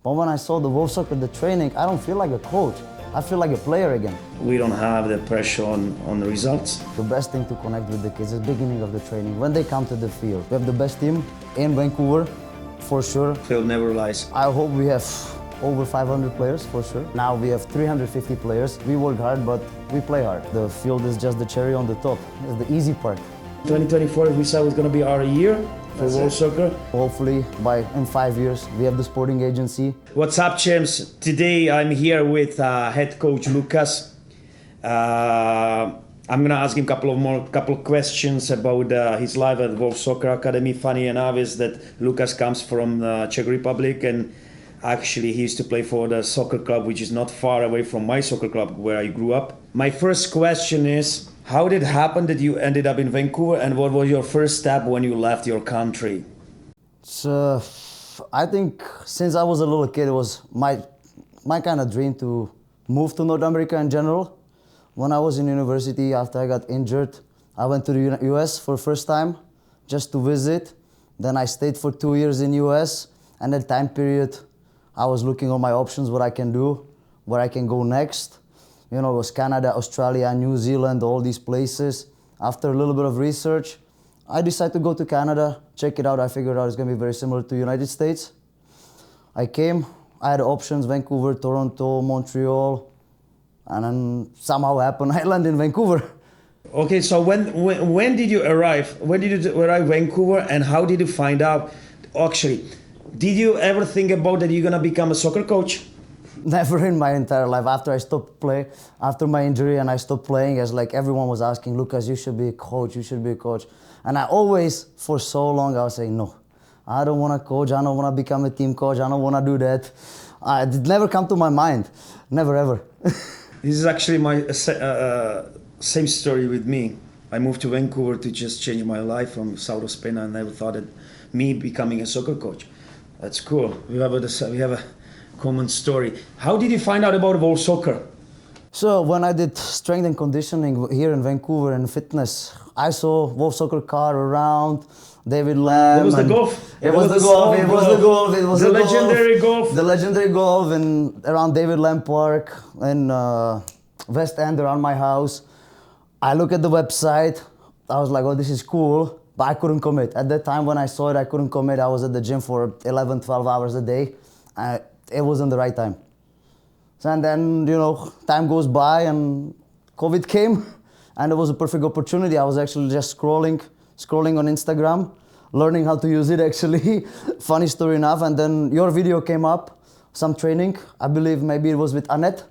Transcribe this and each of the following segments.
But when I saw the Volf soccer, the training, I don't feel like a coach. I feel like a player again. We don't have the pressure on the results. The best thing to connect with the kids is the beginning of the training, when they come to the field. We have the best team in Vancouver, for sure. Field never lies. I hope we have over 500 players, for sure. Now we have 350 players. We work hard, but we play hard. The field is just the cherry on the top. It's the easy part. 2024, we said was going to be our year for Volf soccer. Hopefully, in 5 years, we have the sporting agency. What's up, champs? Today I'm here with head coach Lukas. I'm gonna ask him a couple of questions about his life at Volf Soccer Academy. Funny enough is that Lukas comes from the Czech Republic, and actually he used to play for the soccer club, which is not far away from my soccer club where I grew up. My first question is, how did it happen that you ended up in Vancouver, and what was your first step when you left your country? So, I think since I was a little kid, it was my kind of dream to move to North America in general. When I was in university, after I got injured, I went to the US for the first time, just to visit. Then I stayed for 2 years in US, and that time period, I was looking at my options, what I can do, where I can go next. You know, it was Canada, Australia, New Zealand, all these places. After a little bit of research, I decided to go to Canada, check it out. I figured out it's gonna be very similar to the United States. I came, I had options, Vancouver, Toronto, Montreal, and then somehow happened, I landed in Vancouver. Okay, so when did you arrive? When did you arrive Vancouver, and how did you find out? Actually, did you ever think about that you're gonna become a soccer coach? Never in my entire life. After I stopped playing, after my injury and I stopped playing, as like everyone was asking, Lucas, you should be a coach, you should be a coach. And I always, for so long, I was saying, no, I don't want to coach, I don't want to become a team coach, I don't want to do that. It never come to my mind, never ever. This is actually my same story with me. I moved to Vancouver to just change my life from south of Spain. I never thought that me becoming a soccer coach. That's cool. We have a common story. How did you find out about Volf soccer? So when I did strength and conditioning here in Vancouver and fitness, I saw Volf soccer car around, David Lamb. It was the golf. It was the golf. It was the golf. It was the legendary golf. The legendary golf in around David Lamb Park in West End around my house. I look at the website. I was like, oh, this is cool, but I couldn't commit. At that time when I saw it, I couldn't commit. I was at the gym for 11, 12 hours a day. It wasn't the right time. And then, you know, time goes by and COVID came, and it was a perfect opportunity. I was actually just scrolling on Instagram, learning how to use it actually. Funny story enough. And then your video came up, some training. I believe maybe it was with Annette.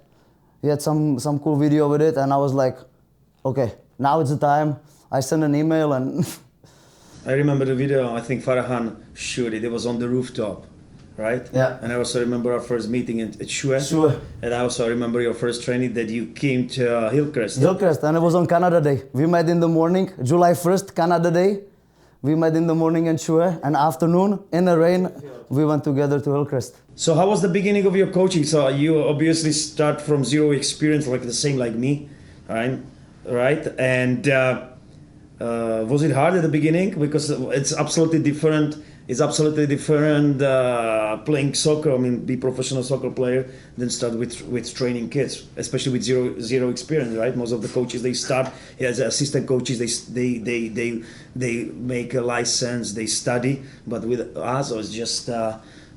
You had some cool video with it, and I was like, okay, now it's the time. I sent an email and I remember the video. I think Farhan shot it. It was on the rooftop, right? Yeah. And I also remember our first meeting at Shue. Sure. And I also remember your first training that you came to Hillcrest. Hillcrest, and it was on Canada Day. We met in the morning, July 1st, Canada Day. We met in the morning in Shue, and afternoon, in the rain, we went together to Hillcrest. So how was the beginning of your coaching? So you obviously start from zero experience, like the same like me, right? And was it hard at the beginning? Because it's absolutely different. It's absolutely different playing soccer. I mean, be professional soccer player than start with training kids, especially with zero experience, right? Most of the coaches, they start as assistant coaches. They make a license, they study. But with us, it was just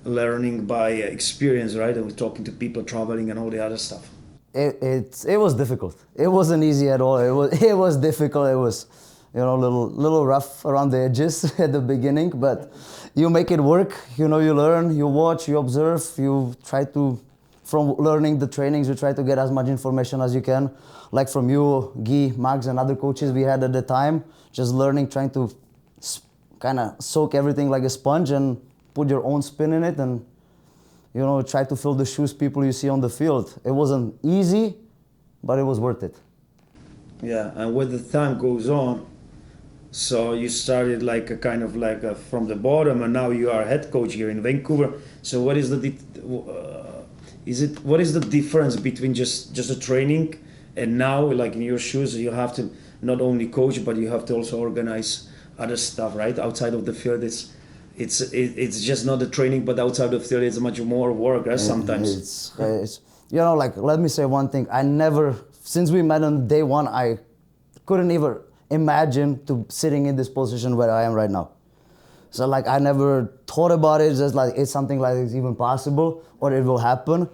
learning by experience, right? And we're talking to people, traveling, and all the other stuff. It was difficult. It wasn't easy at all. It was difficult. It was, you know, little rough around the edges at the beginning, but you make it work. You know, you learn, you watch, you observe, you try to, from learning the trainings, you try to get as much information as you can. Like from you, Guy, Max, and other coaches we had at the time, just learning, trying to kind of soak everything like a sponge and put your own spin in it, and, you know, try to fill the shoes people you see on the field. It wasn't easy, but it was worth it. Yeah, and when the time goes on, so you started like a kind of like from the bottom, and now you are head coach here in Vancouver. So what is what is the difference between just a training and now, like in your shoes, you have to not only coach, but you have to also organize other stuff, right? Outside of the field, it's just not the training, but outside of field, it's much more work, right? Sometimes. It's you know, like, let me say one thing. I never, since we met on day one, I couldn't even imagine to sitting in this position where I am right now. So like, I never thought about it, just like it's something like it's even possible or it will happen.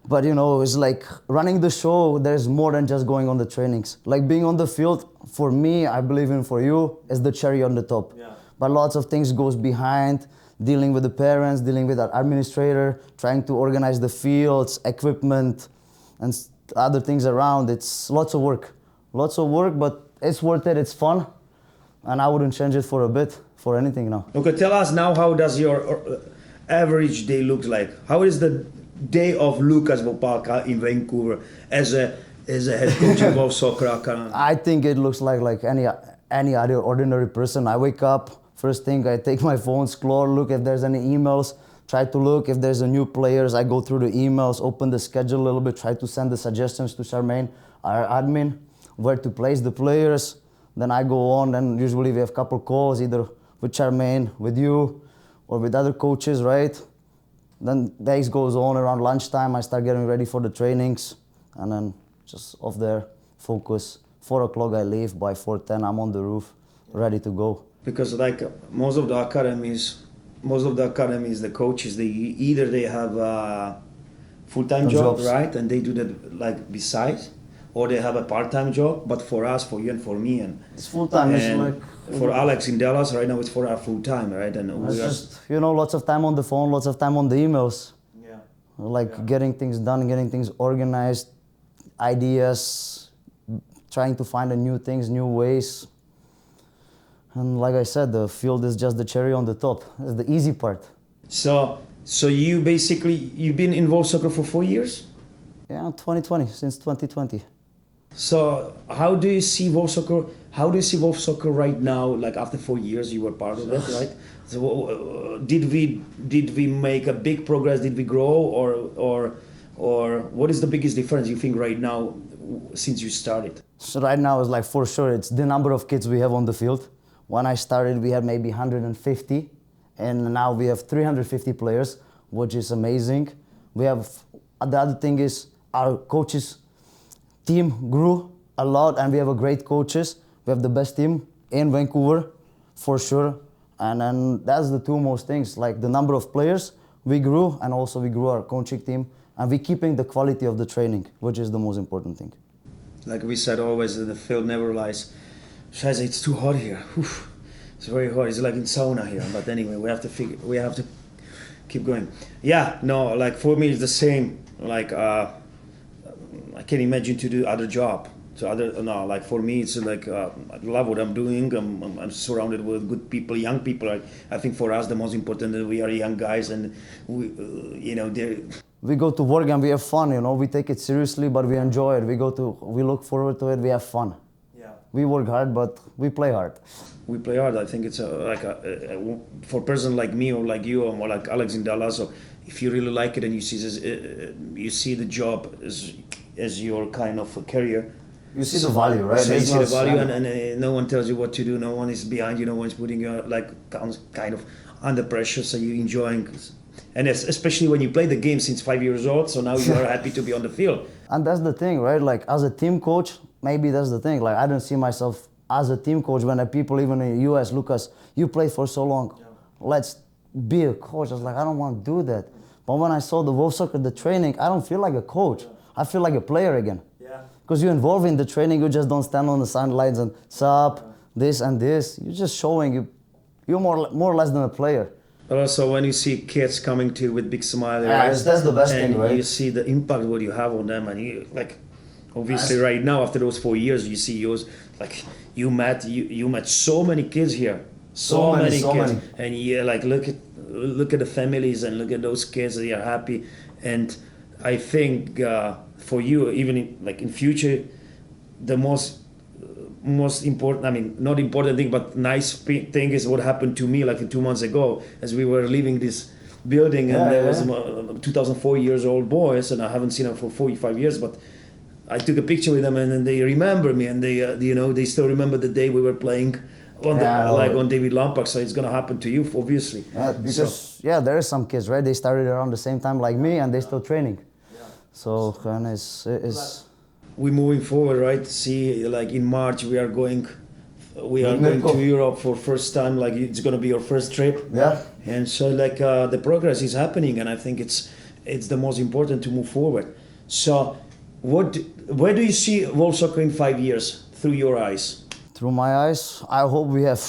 But you know, it's like running the show, there's more than just going on the trainings. Like being on the field, for me, I believe in for you, is the cherry on the top. Yeah. But lots of things goes behind, dealing with the parents, dealing with our administrator, trying to organize the fields, equipment, and other things around. It's lots of work, but it's worth it, it's fun. And I wouldn't change it for a bit, for anything now. Okay, tell us now, how does your average day look like? How is the day of Lukas Vopalka in Vancouver as a head coach of Volf Soccer Academy? I think it looks like any other ordinary person. I wake up, first thing I take my phone, scroll, look if there's any emails, try to look if there's a new players. I go through the emails, open the schedule a little bit, try to send the suggestions to Charmaine, our admin, where to place the players. Then I go on, and usually we have a couple calls, either with Charmaine, with you, or with other coaches, right? Then days goes on, around lunchtime I start getting ready for the trainings, and then just off there, focus. 4 o'clock I leave, by 4:10 I'm on the roof, ready to go. Because like most of the academies, the coaches, they have a full-time job, Jobs. right? And they do that like besides, or they have a part-time job. But for us, for you and for me, and It's full-time, it's and like... for Alex in Dallas right now, it's for our full-time, right? And It's we are, just, you know, lots of time on the phone, lots of time on the emails. yeah. Like getting things done, getting things organized, ideas, trying to find new things, new ways. And like I said, the field is just the cherry on the top. It's the easy part. So you basically, you've been involved soccer for 4 years? Yeah, 2020, since 2020. So how do you see Volf Soccer? How do you see Volf Soccer right now? Like after 4 years, you were part of it, right? So did we make a big progress? Did we grow, or what is the biggest difference you think right now since you started? So right now it's like, for sure, it's the number of kids we have on the field. When I started, we had maybe 150, and now we have 350 players, which is amazing. We have, the other thing is our coaches team grew a lot, and we have a great coaches. We have the best team in Vancouver, for sure. And then that's the two most things, like the number of players we grew, and also we grew our coaching team, and we keeping the quality of the training, which is the most important thing. Like we said always, the field never lies. Scheiße, it's too hot here. Oof. It's very hot. It's like in sauna here. But anyway, we have to keep going. Yeah, no, like for me it's the same. Like I can imagine to do other job. Like for me it's like I love what I'm doing. I'm surrounded with good people, young people. I think for us the most important that we are young guys, and we, We go to work and we have fun, you know. We take it seriously, but we enjoy it. We look forward to it. We have fun. Yeah. We work hard, but we play hard. We play hard. I think it's for a person like me or like you or like Alex in Dallas. So if you really like it and you see the job as your kind of a career, You see the value, right? So you It's see the not value, sad. and no one tells you what to do. No one is behind you. No one is putting you like kind of under pressure. So you're enjoying, and especially when you play the game since 5 years old. So now you are happy to be on the field. And that's the thing, right? Like as a team coach, maybe that's the thing. Like I don't see myself as a team coach when the people even in the US, Lucas, you played for so long. Yeah. Let's be a coach. I was like, I don't want to do that. But when I saw the Volf Soccer, the training, I don't feel like a coach. I feel like a player again. Because you're involved in the training, you just don't stand on the sidelines and sup, this and this. You're just showing you're more or less than a player. But also when you see kids coming to you with big smile, Yeah, right? that's the best and thing, right? you see the impact what you have on them, and you like, obviously right now after those 4 years, you see yours like you met so many kids here, so many kids, and yeah, like look at the families and look at those kids. They are happy, and I think for you, even in future, the most important, I mean, not important thing, but nice thing is what happened to me like 2 months ago as we were leaving this building, and there was 2004 years old boys, and I haven't seen them for 45 years, but I took a picture with them, and then they remember me, and they still remember the day we were playing like on David Lampard, so it's gonna happen to you, obviously. Because there are some kids, right? They started around the same time like me, and they're still training. So and it's we're moving forward, right? See, like in March we are going to Europe for first time. Like it's gonna be your first trip. Yeah. And so like the progress is happening, and I think it's the most important to move forward. So, where do you see Volf Soccer in 5 years through your eyes? Through my eyes, I hope we have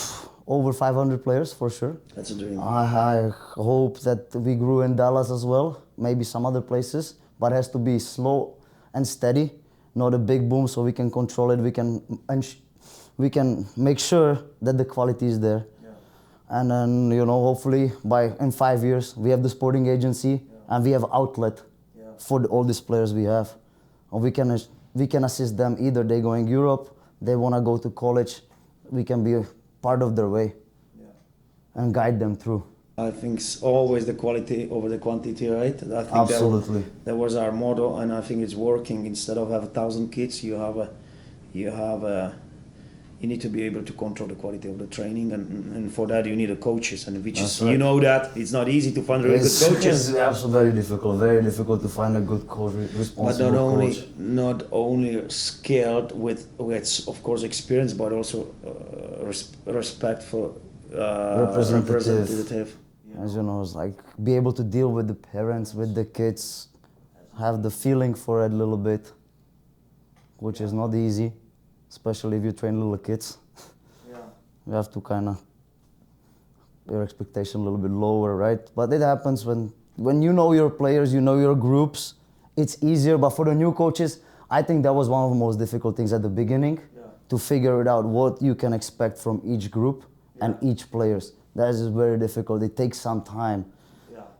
over 500 players for sure. That's a dream. I hope that we grew in Dallas as well, maybe some other places, but it has to be slow and steady, not a big boom, so we can control it. We can make sure that the quality is there. And then, hopefully in 5 years, we have the sporting agency and we have outlet for all these players we have. And we can assist them, either they going Europe, they want to go to college, we can be a part of their way and guide them through. I think it's always the quality over the quantity, right? I think Absolutely. That was our motto, and I think it's working. Instead of have 1,000 kids, you need to be able to control the quality of the training, and for that you need a coaches, and which is, right. that it's not easy to find really good coaches. It's absolutely very difficult to find a good coach, responsible coach. Not only skilled with of course experience, but also respect for representative. As you know, it's like be able to deal with the parents, with the kids, have the feeling for it a little bit, which is not easy. Especially if you train little kids. You have to your expectation a little bit lower, right? But it happens when you know your players, you know your groups, it's easier. But for the new coaches, I think that was one of the most difficult things at the beginning, to figure it out what you can expect from each group and each players. That is very difficult. It takes some time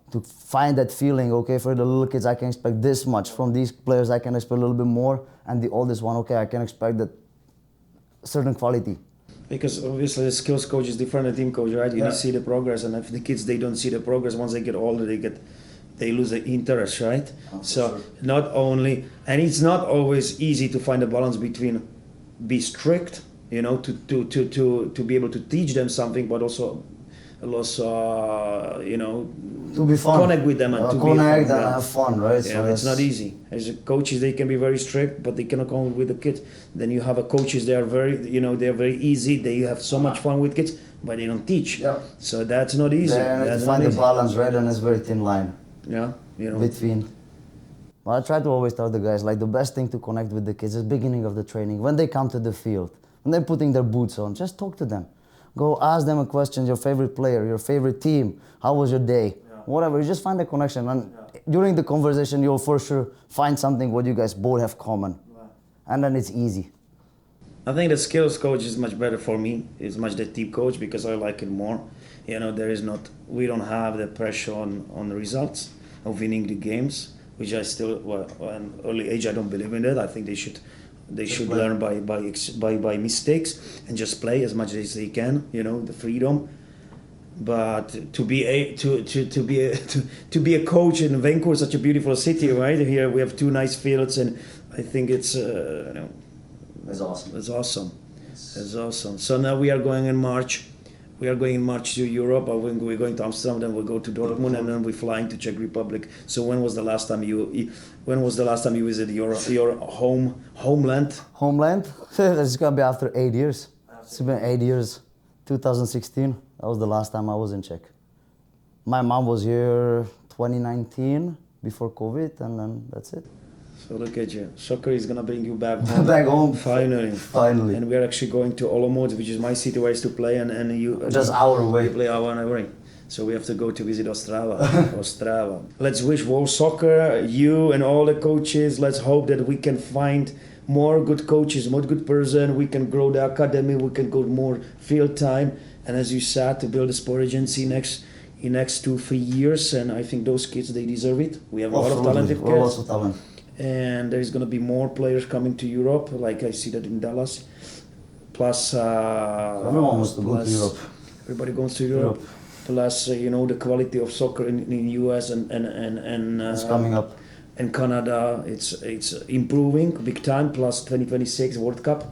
to find that feeling. Okay, for the little kids, I can expect this much. From these players, I can expect a little bit more. And the oldest one, okay, I can expect that certain quality. Because obviously the skills coach is different than team coach, right? You need to see the progress, and if the kids they don't see the progress, once they get older, they lose the interest, right? So not only, and it's not always easy to find a balance between be strict, to be able to teach them something, but also to be fun, connect with them and to connect and have fun, right? Yeah, so it's not easy. As a coaches, they can be very strict, but they cannot connect with the kids. Then you have a coaches; they are very, they are very easy. They have so much fun with kids, but they don't teach. Yeah. So that's not easy. They find the balance, right? And it's very thin line. Yeah, between. Well, I try to always tell the guys, like, the best thing to connect with the kids is the beginning of the training. When they come to the field, when they're putting their boots on, just talk to them. Go ask them a question, your favorite player, your favorite team, how was your day, whatever. You just find a connection, and during the conversation, you'll for sure find something what you guys both have common, and then it's easy. I think the skills coach is much better for me. It's much the team coach, because I like it more. We don't have the pressure on the results of winning the games, which I still, an early age, I don't believe in that. I think they should learn by mistakes and just play as much as they can, the freedom. But to be a coach in Vancouver, such a beautiful city, right? Here we have 2 nice fields, and I think it's It's awesome. It's awesome. It's awesome. So now we are going in March. We are going in March to Europe. We're going to Amsterdam, then we'll go to Dortmund, and then we're flying to Czech Republic. So when was the last time you visited your homeland? Homeland? It's gonna be after 8 years. It's been 8 years. 2016. That was the last time I was in Czech. My mom was here 2019 before COVID, and then that's it. So look at you. Soccer is gonna bring you back home. Back home. Finally. And we are actually going to Olomouc, which is my city where I used to play, and you just our way. You play our way. So we have to go to visit Ostrava. Let's wish Volf Soccer, you and all the coaches. Let's hope that we can find more good coaches, more good person. We can grow the academy. We can go more field time. And as you said, to build a sport agency in next 2-3 years. And I think those kids, they deserve it. We have a lot of talented kids. Lots of talent. And there's going to be more players coming to Europe, like I see that in Dallas. Plus, everyone wants to go to Europe. Everybody goes to Europe. Plus, the quality of soccer in US and it's coming up. And Canada, it's improving big time. Plus, 2026 World Cup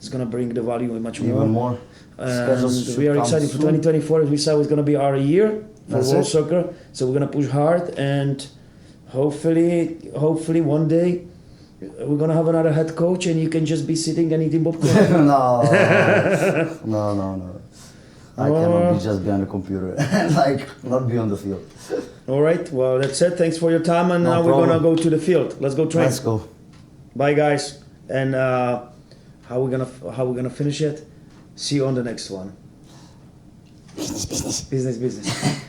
is going to bring the value much more. Even more. Schedules And should we are come excited for soon. 2024. As we said, it's going to be our year for That's world it. soccer. So we're going to push hard, and hopefully one day we're going to have another head coach, and you can just be sitting and eating popcorn. No. No. I cannot be just behind the computer and like not be on the field. All right. Well, that's it. Thanks for your time, and No now we're going to problem. go to the field. Let's go train. Let's go. Bye, guys. And how we're gonna finish it? See you on the next one. Business. Business.